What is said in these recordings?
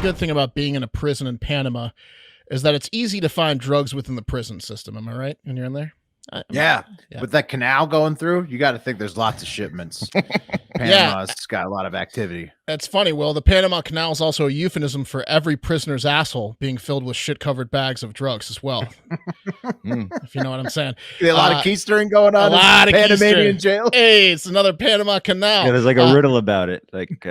good thing about being in a prison in Panama is that it's easy to find drugs within the prison system. Am I right? When you're in there? Yeah. With that canal going through, you got to think there's lots of shipments. Panama's got a lot of activity. It's funny, Will. The Panama Canal is also a euphemism for every prisoner's asshole being filled with shit-covered bags of drugs as well. If you know what I'm saying. A lot of keystering going on. A lot of Panamanian jail. Hey, it's another Panama Canal. Yeah, there's like a riddle about it. Like,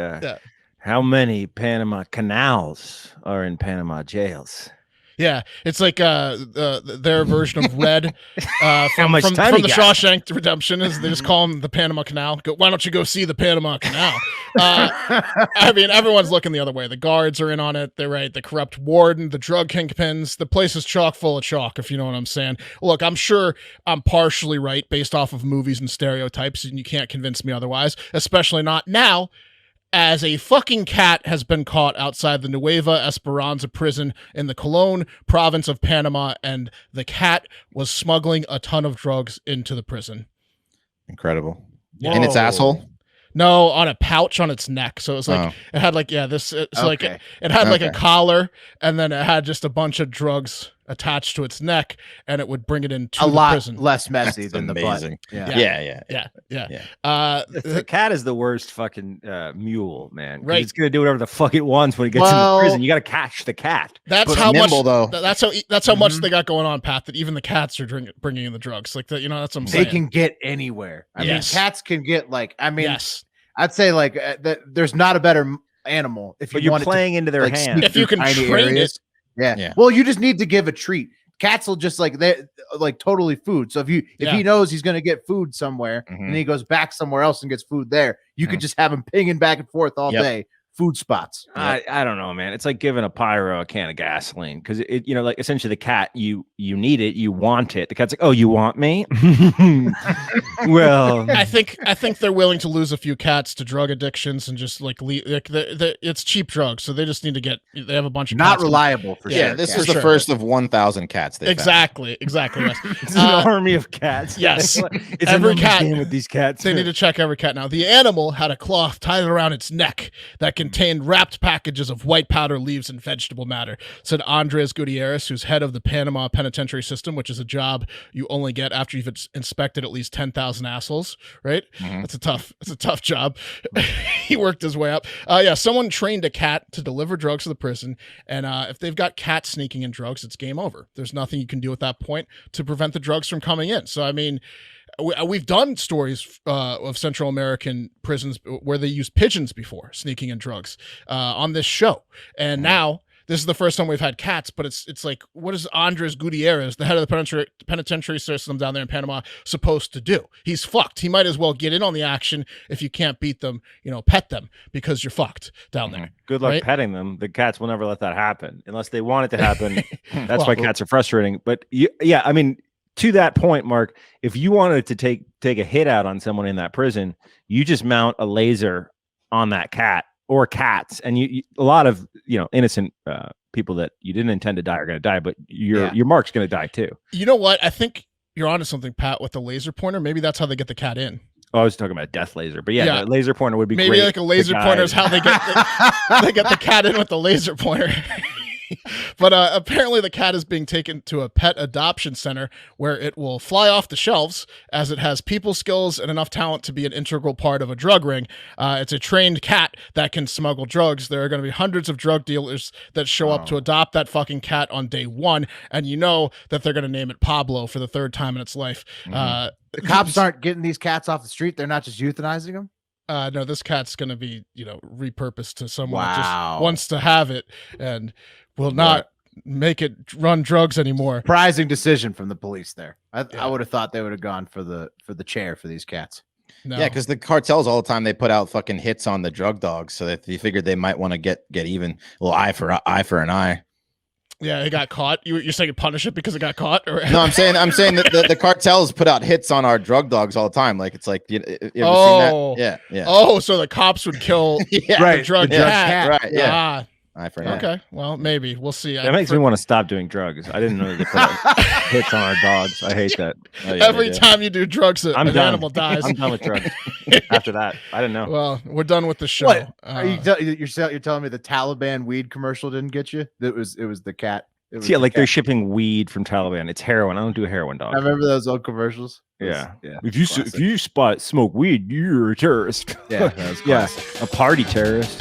how many Panama canals are in Panama jails? Yeah, it's like their version of Red from much time the you got? Shawshank Redemption is they just call him the Panama Canal. Why don't you go see the Panama Canal? I mean, everyone's looking the other way. The guards are in on it. They're right. The corrupt warden, the drug kingpins. The place is chock full of chalk, if you know what I'm saying. Look, I'm sure I'm partially right based off of movies and stereotypes, and you can't convince me otherwise, especially not now, as a fucking cat has been caught outside the Nueva Esperanza prison in the Colón province of Panama, and the cat was smuggling a ton of drugs into the prison. Incredible. Whoa. In its asshole? No, on a pouch on its neck. So it was like, it had like, like it had like a collar, and then it had just a bunch of drugs attached to its neck, and it would bring it into the prison. Less messy That's than amazing. the butt. Yeah. The cat is the worst fucking mule, man. Right. It's gonna do whatever the fuck it wants when it gets in the prison. You got to catch the cat. That's But how nimble, much. though. That's how much they got going on, Pat. That even the cats are bringing in the drugs. Like that, that's what I'm saying. They can get anywhere. I mean, cats can get yes. I'd say there's not a better animal if you you're playing into their hands. If you can train it. Yeah. Well, you just need to give a treat. Cats will just they're totally food. So if he knows he's going to get food somewhere and he goes back somewhere else and gets food there, you could just have him pinging back and forth all day. Food spots. I don't know, man. It's like giving a pyro a can of gasoline because it, like essentially the cat, you need it, you want it. The cat's like, oh, you want me? Well, I think they're willing to lose a few cats to drug addictions and just it's cheap drugs, so they just need to they have a bunch of not cats reliable for sure. Yeah, this is the first of 1,000 cats. Exactly. Yes. It's an army of cats. Yes, it's every cat with these cats. They need to check every cat now. The animal had a cloth tied around its neck that contained wrapped packages of white powder, leaves, and vegetable matter, said Andres Gutierrez, who's head of the Panama penitentiary system, which is a job you only get after you've inspected at least 10,000 assholes, right? It's a tough job. He worked his way up. Someone trained a cat to deliver drugs to the prison, and if they've got cats sneaking in drugs, it's game over. There's nothing you can do at that point to prevent the drugs from coming in. So, I mean, we've done stories of Central American prisons where they used pigeons before sneaking in drugs on this show. And now this is the first time we've had cats, but it's like, what is Andres Gutierrez, the head of the penitentiary system down there in Panama, supposed to do? He's fucked. He might as well get in on the action. If you can't beat them, pet them, because you're fucked down there. Good luck petting them. The cats will never let that happen unless they want it to happen. That's why cats are frustrating. But I mean, to that point, Mark, if you wanted to take a hit out on someone in that prison, you just mount a laser on that cat or cats, and you a lot of innocent people that you didn't intend to die are going to die, but your Mark's going to die too. You know what? I think you're onto something, Pat, with the laser pointer. Maybe that's how they get the cat in. Oh, I was talking about death laser, but the laser pointer would be maybe great. like a laser pointer is how they get they get the cat in with the laser pointer. But apparently the cat is being taken to a pet adoption center where it will fly off the shelves as it has people skills and enough talent to be an integral part of a drug ring. It's a trained cat that can smuggle drugs. There are going to be hundreds of drug dealers that show up to adopt that fucking cat on day one, and that they're going to name it Pablo for the third time in its life. The cops aren't getting these cats off the street. They're not just euthanizing them. No, this cat's going to be, repurposed to someone that just wants to have it and will not make it run drugs anymore. Surprising decision from the police there. I would have thought they would have gone for the chair for these cats. No. Yeah, because the cartels all the time, they put out fucking hits on the drug dogs, so that they figured they might want to get even. A little eye for an eye. Yeah, it got caught. You're saying punish it because it got caught? Or? No, I'm saying that the cartels put out hits on our drug dogs all the time. Like, it's like, you ever seen that? Yeah. Oh, so the cops would kill the drug cat. Right, yeah. Eye for an eye. Okay, well, maybe we'll see. That makes me want to stop doing drugs. I didn't know they put hits on our dogs. I hate that. Oh, yeah, Every time you do drugs, an done. animal dies. I'm done with drugs. After that, I didn't know. Well, we're done with the show. What? You're telling me the Taliban weed commercial didn't get you? It was the cat. Yeah, like they're shipping weed from Taliban. It's heroin. I don't do heroin, dog. I remember those old commercials. Yeah. Yeah. If you smoke weed, you're a terrorist. Yeah, that was Yeah, classic. a party terrorist.